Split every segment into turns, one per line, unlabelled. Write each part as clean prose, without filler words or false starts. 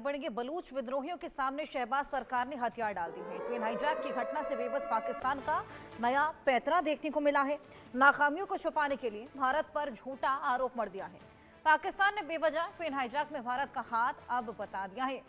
बढ़ेंगे बलूच विद्रोहियों के सामने शहबाज सरकार ने हथियार डाल दी है। ट्रेन हाईजैक की घटना से बेबस पाकिस्तान का नया पैंतरा देखने को मिला है। नाकामियों को छुपाने के लिए भारत पर झूठा आरोप मढ़ दिया है। पाकिस्तान ने बेवजह ट्रेन हाईजैक में भारत का हाथ अब बता दिया है।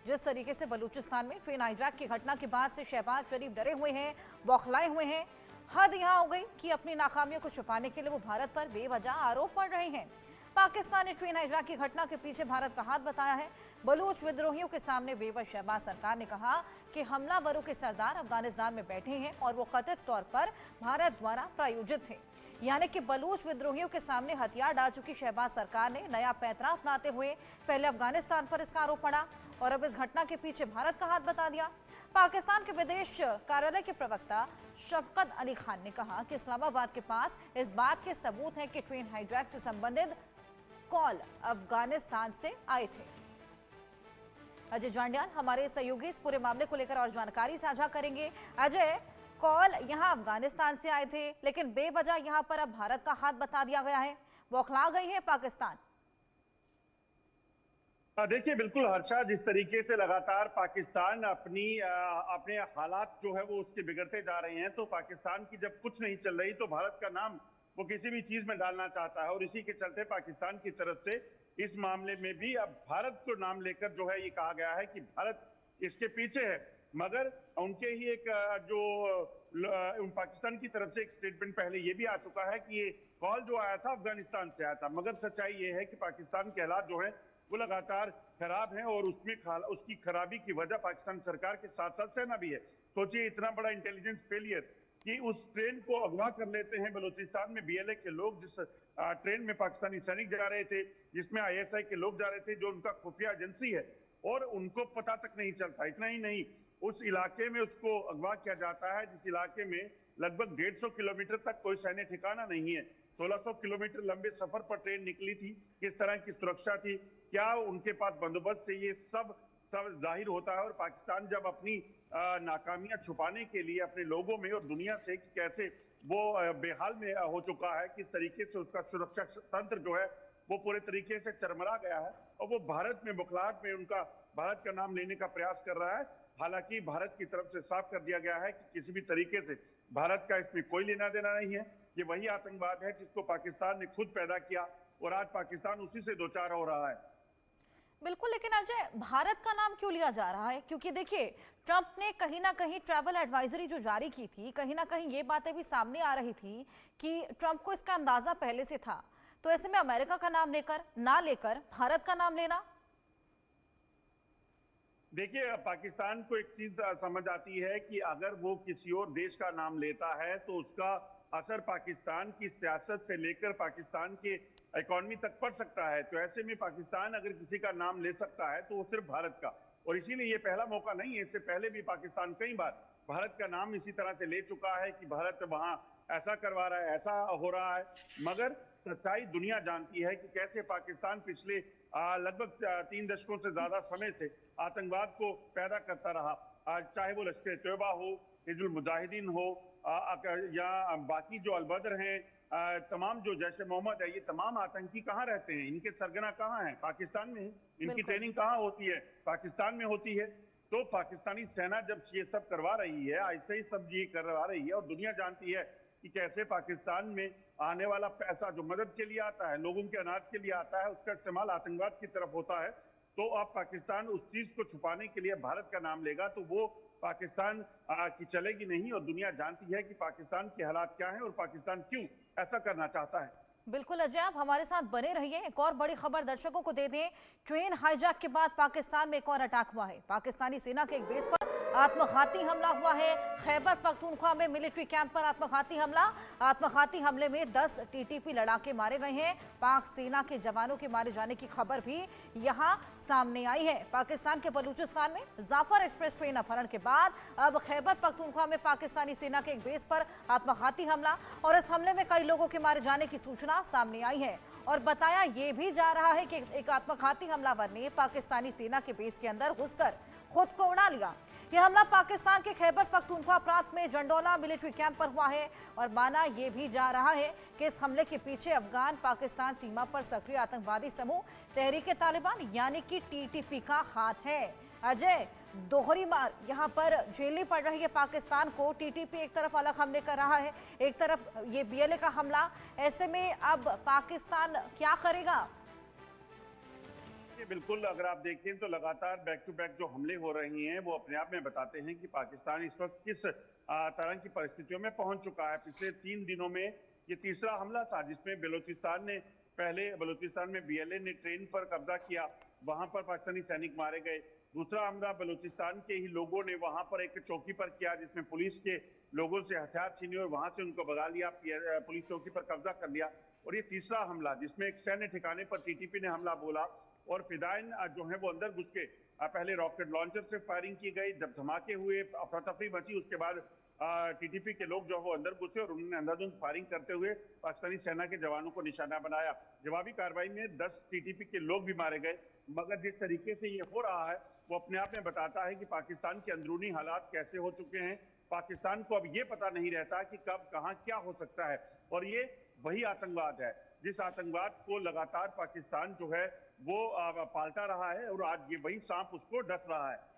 जिस तरीके से बलूचिस्तान में ट्रेन हाईजैक की घटना के बाद से शहबाज शरीफ डरे हुए हैं, बौखलाए हुए हैं। हद यहां हो गई कि अपनी नाकामियों को छुपाने के लिए वो भारत पर बेवजह आरोप मढ़ रहे हैं। पाकिस्तान ने ट्रेन हाईजैक की घटना के पीछे भारत का हाथ बताया है। बलूच विद्रोहियों के सामने बेबस शहबाज सरकार ने कहा कि हमलावरों के सरदार अफगानिस्तान में बैठे हैं और वो कथित तौर पर भारत द्वारा प्रायोजित थे। यानी कि बलूच विद्रोहियों के सामने हथियार डाल चुकी शहबाज सरकार ने नया पैंतरा अपनाते हुए पहले अफगानिस्तान पर इसका आरोप पड़ा और अब इस घटना के पीछे भारत का हाथ बता दिया। पाकिस्तान के विदेश कार्यालय के प्रवक्ता शफकत अली खान ने कहा कि इस्लामाबाद के पास इस बात के सबूत हैं कि ट्रेन हाईजैक से संबंधित कॉल अफगानिस्तान से आए थे। अजय जांडियाल हमारे सहयोगी इस पूरे मामले को लेकर और जानकारी साझा करेंगे। अजय, कॉल यहां अफगानिस्तान से आए थे, लेकिन बेवजह यहां पर अब भारत का हाथ बता दिया गया है। बौखला गई है पाकिस्तान।
देखिए, बिल्कुल हर्षा, जिस तरीके से लगातार पाकिस्तान अपने हालात जो है वो उसके बिगड़ते जा रहे हैं, तो पाकिस्तान की जब कुछ नहीं चल रही तो भारत का नाम वो किसी भी चीज में डालना चाहता है और इसी के चलते पाकिस्तान की तरफ से इस मामले में भी अब भारत को नाम लेकर जो है ये कहा गया है कि भारत इसके पीछे है। मगर उनके ही एक पाकिस्तान की तरफ से एक स्टेटमेंट पहले ये भी आ चुका है कि ये कॉल जो आया था अफगानिस्तान से आया था। मगर सच्चाई ये है कि पाकिस्तान के हालात जो है वो लगातार खराब हैं और उसकी खराबी की वजह पाकिस्तान सरकार के साथ साथ सेना भी है। सोचिए, इतना बड़ा इंटेलिजेंस फेलियर कि उस ट्रेन को अगवा कर लेते हैं बलूचिस्तान में बीएलए के लोग, जिस ट्रेन में पाकिस्तानी सैनिक जा रहे थे, जिसमें आईएसआई के लोग जा रहे थे, जो उनका खुफिया एजेंसी है, और उनको पता तक नहीं चलता। इतना ही नहीं, उस इलाके में उसको अगवा किया जाता है जिस इलाके में लगभग 150 किलोमीटर तक कोई सैन्य ठिकाना नहीं है। 1600 किलोमीटर लंबे सफर पर ट्रेन निकली थी। किस तरह की सुरक्षा थी, क्या उनके पास बंदोबस्त है, ये सब जाहिर होता है। और पाकिस्तान जब अपनी नाकामियां छुपाने के लिए अपने लोगों में और दुनिया से कि कैसे वो बेहाल में हो चुका है, किस तरीके से उसका सुरक्षा तंत्र जो है वो पूरे तरीके से चरमरा गया है और वो भारत में बुखलाहट में उनका भारत का नाम लेने का प्रयास कर रहा है। हालांकि भारत की तरफ से साफ कर दिया गया है कि किसी भी तरीके से भारत का इसमें कोई लेना देना नहीं है। ये वही आतंकवाद है जिसको पाकिस्तान ने खुद पैदा किया और आज पाकिस्तान उसी से दो चार हो रहा है।
बिल्कुल, लेकिन अजय, भारत का नाम क्यों लिया जा रहा है? क्योंकि देखिए, ट्रंप ने कहीं ना कहीं ट्रैवल एडवाइजरी जो जारी की थी, कहीं ना कहीं ये बातें भी सामने आ रही थी कि ट्रंप को इसका अंदाजा पहले से था। तो ऐसे में अमेरिका का नाम ना लेकर भारत का नाम लेना।
देखिए, पाकिस्तान को एक चीज समझ आती है कि अगर वो किसी और देश का नाम लेता है तो उसका असर पाकिस्तान की सियासत से लेकर पाकिस्तान के इकोनॉमी तक पड़ सकता है। तो ऐसे में पाकिस्तान अगर किसी का नाम ले सकता है तो वो सिर्फ भारत का, और इसीलिए ये पहला मौका नहीं है। इससे पहले भी पाकिस्तान कई बार भारत का नाम इसी तरह से ले चुका है कि भारत वहां ऐसा करवा रहा है, ऐसा हो रहा है। मगर सच्चाई दुनिया जानती है कि कैसे पाकिस्तान पिछले लगभग 3 दशकों से ज्यादा समय से आतंकवाद को पैदा करता रहा। चाहे वो लश्कर तैयबा हो, हिजबुल मुजाहिदीन हो, या बाकी जो अलबदर हैं, तमाम जो जैश मोहम्मद है, ये तमाम आतंकी कहाँ रहते हैं, इनके सरगना कहाँ हैं? पाकिस्तान में है। इनकी ट्रेनिंग कहाँ होती है? पाकिस्तान में होती है। तो पाकिस्तानी सेना जब ये सब करवा रही है, ऐसे ही सब ये करवा रही है, और दुनिया जानती है कि कैसे पाकिस्तान में आने वाला पैसा जो मदद के लिए आता है, लोगों के अनाज के लिए आता है, उसका इस्तेमाल आतंकवाद की तरफ होता है। तो अब पाकिस्तान उस चीज को छुपाने के लिए भारत का नाम लेगा तो वो पाकिस्तान की चलेगी नहीं। और दुनिया जानती है कि पाकिस्तान के हालात क्या हैं और पाकिस्तान क्यों ऐसा करना चाहता है।
बिल्कुल अजय, आप हमारे साथ बने रहिए। एक और बड़ी खबर दर्शकों को दे दें। ट्रेन हाईजैक के बाद पाकिस्तान में एक और अटैक हुआ है। पाकिस्तानी सेना के एक बेस पर आत्मघाती हमला हुआ है। खैबर पख्तूनख्वा में मिलिट्री कैंप पर आत्मघाती हमला। आत्मघाती हमले में 10 टीटीपी लड़ाके मारे गए हैं। पाक सेना के जवानों के मारे जाने की खबर भी यहां सामने आई है। पाकिस्तान के बलूचिस्तान में जाफर एक्सप्रेस ट्रेन अपहरण के बाद अब खैबर पख्तूनख्वा में पाकिस्तानी सेना के एक बेस पर आत्मघाती हमला, और इस हमले में कई लोगों के मारे जाने की सूचना सामने आई है। और बताया ये भी जा रहा है कि एक आत्मघाती हमलावर ने पाकिस्तानी सेना के बेस के अंदर घुसकर खुद को उड़ा लिया। यह हमला पाकिस्तान के खैबर पख्तूनख्वा प्रांत में जंडोला मिलिट्री कैंप पर हुआ है और माना यह भी जा रहा है कि इस हमले के पीछे अफगान पाकिस्तान सीमा पर सक्रिय आतंकवादी समूह तहरीक-ए-तालिबान यानी कि टीटीपी का हाथ है। अजय, दोहरी मार यहाँ पर झेलनी पड़ रही है पाकिस्तान को। टीटीपी एक तरफ अलग हमले कर रहा है, एक तरफ ये बीएलए का हमला। ऐसे में अब पाकिस्तान क्या करेगा?
बिल्कुल, अगर आप देखें तो लगातार बैक टू बैक जो हमले हो रही हैं वो अपने आप में बताते हैं कि पाकिस्तान इस वक्त किस तरह की परिस्थितियों में पहुंच चुका है। पिछले 3 दिनों में ये तीसरा हमला था जिसमें बलूचिस्तान में बीएलए ने ट्रेन पर कब्जा किया, वहां पर पाकिस्तानी सैनिक मारे गए। दूसरा हमला बलूचिस्तान के ही लोगों ने वहां पर एक चौकी पर किया जिसमें पुलिस के लोगों से हथियार छीने और वहां से उनको भगा लिया, पुलिस चौकी पर कब्जा कर लिया। और ये तीसरा हमला जिसमें एक सैन्य ठिकाने पर टीटीपी ने हमला बोला और फिदायन जो है वो अंदर घुस के पहले रॉकेट लॉन्चर से फायरिंग की गई। जब धमाके हुए, अफरा तफरी मची, उसके बाद टीटीपी के लोग जो वो अंदर घुसे और उन्होंने अंधाधुंध फायरिंग करते हुए पाकिस्तानी सेना के जवानों को निशाना बनाया। जवाबी कार्रवाई में 10 टीटीपी के लोग भी मारे गए। मगर जिस तरीके से ये हो रहा है वो अपने आप में बताता है कि पाकिस्तान के अंदरूनी हालात कैसे हो चुके हैं। पाकिस्तान को अब ये पता नहीं रहता कि कब कहाँ क्या हो सकता है। और ये वही आतंकवाद है जिस आतंकवाद को लगातार पाकिस्तान जो है वो पालता रहा है और आज ये वही सांप उसको डस रहा है।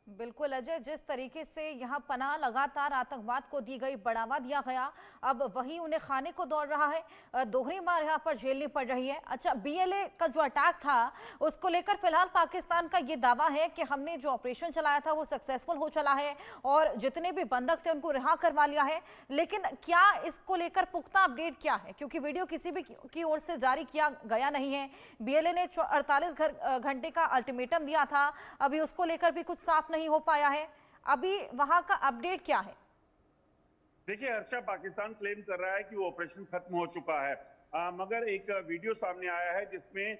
बिल्कुल अजय, जिस तरीके से यहाँ पनाह लगातार आतंकवाद को दी गई, बढ़ावा दिया गया, अब वही उन्हें खाने को दौड़ रहा है। दोहरी मार यहाँ पर झेलनी पड़ रही है। अच्छा, बीएलए का जो अटैक था उसको लेकर फिलहाल पाकिस्तान का ये दावा है कि हमने जो ऑपरेशन चलाया था वो सक्सेसफुल हो चला है और जितने भी बंधक थे उनको रिहा करवा लिया है। लेकिन क्या इसको लेकर पुख्ता अपडेट क्या है? क्योंकि वीडियो किसी भी की ओर से जारी किया गया नहीं है। बीएलए ने 48 घंटे का अल्टीमेटम दिया था, अभी उसको लेकर भी कुछ साफ नहीं हो पाया है। अभी वहां का अपडेट क्या है?
देखिए हर्षा, पाकिस्तान क्लेम कर रहा है कि वो ऑपरेशन खत्म हो चुका है, मगर एक वीडियो सामने आया है जिसमें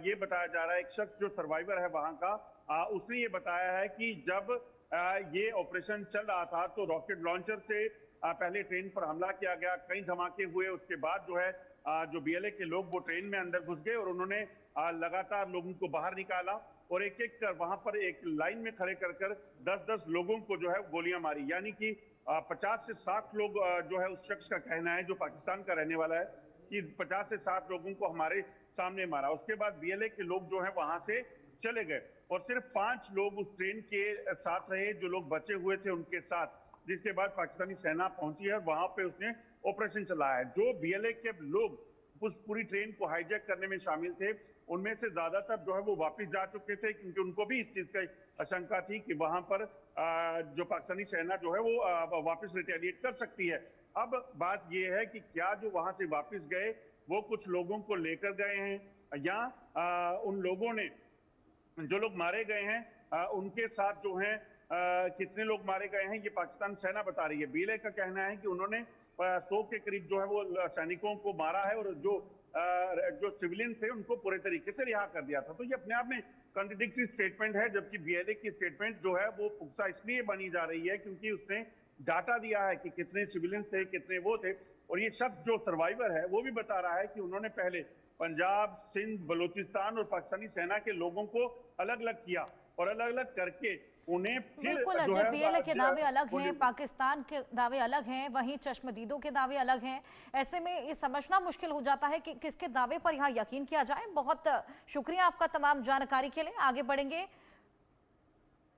ये बताया जा रहा है, एक शख्स जो सर्वाइवर है वहां का, उसने ये बताया है कि जब ये ऑपरेशन चल रहा था तो रॉकेट लॉन्चर से पहले ट्रेन पर हमला किया गया, कई धमाके हुए। उसके बाद जो है जो बीएलए के लोग वो ट्रेन में अंदर घुस गए और उन्होंने लगातार लोगों को बाहर निकाला और एक एक कर वहां पर एक लाइन में खड़े कर 10-10 लोगों को जो है गोलियां मारी। यानी कि 50 से 60 लोग जो है, उस शख्स का कहना है जो पाकिस्तान का रहने वाला है कि 50 से 60 लोगों को हमारे सामने मारा। उसके बाद बीएलए के लोग जो है वहां से चले गए और सिर्फ 5 लोग उस ट्रेन के साथ रहे, जो लोग बचे हुए थे उनके साथ। जिसके बाद पाकिस्तानी सेना पहुंची है, वहां पे उसने ऑपरेशन चलाया है। जो बीएलए के लोग उस पूरी ट्रेन को हाईजैक करने में शामिल थे उनमें से ज्यादातर जो है वो वापस जा चुके थे, क्योंकि उनको भी इस चीज की आशंका थी कि वहां पर जो पाकिस्तानी सेना जो है वो वापस रिटेलिएट कर सकती है। अब बात ये है कि क्या जो वहां से वापस गए वो कुछ लोगों को लेकर गए हैं या उन लोगों ने, जो लोग मारे गए हैं उनके साथ जो है कितने लोग मारे गए हैं ये पाकिस्तान सेना बता रही है। बीएलए का कहना है कि उन्होंने 100 के करीब जो है वो सैनिकों को मारा है और जो सिविलियन थे उनको पूरे तरीके से रिहा कर दिया था। तो ये अपने आप में कॉन्ट्रडिक्टरी स्टेटमेंट है, जबकि बीएलए की स्टेटमेंट जो है वो पुख्ता इसलिए बनी जा रही है क्योंकि उसने डाटा दिया है कि कितने सिविलियन थे, कितने वो थे। और ये शख्स जो सर्वाइवर है वो भी बता रहा है कि उन्होंने पहले पंजाब, सिंध, बलूचिस्तान और पाकिस्तानी सेना के लोगों को अलग अलग किया और अलग अलग करके उन्हें फिर
बिल्कुल अजय, बीएलए के दावे अलग हैं, पाकिस्तान के दावे अलग हैं, वहीं चश्मदीदों के दावे अलग हैं। ऐसे में ये समझना मुश्किल हो जाता है कि किसके दावे पर यहाँ यकीन किया जाए। बहुत शुक्रिया आपका तमाम जानकारी के लिए। आगे बढ़ेंगे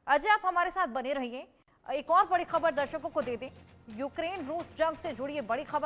अजय, आप हमारे साथ बने रहिए। एक और बड़ी खबर दर्शकों को दे दें, यूक्रेन रूस जंग से जुड़ी ये बड़ी खबर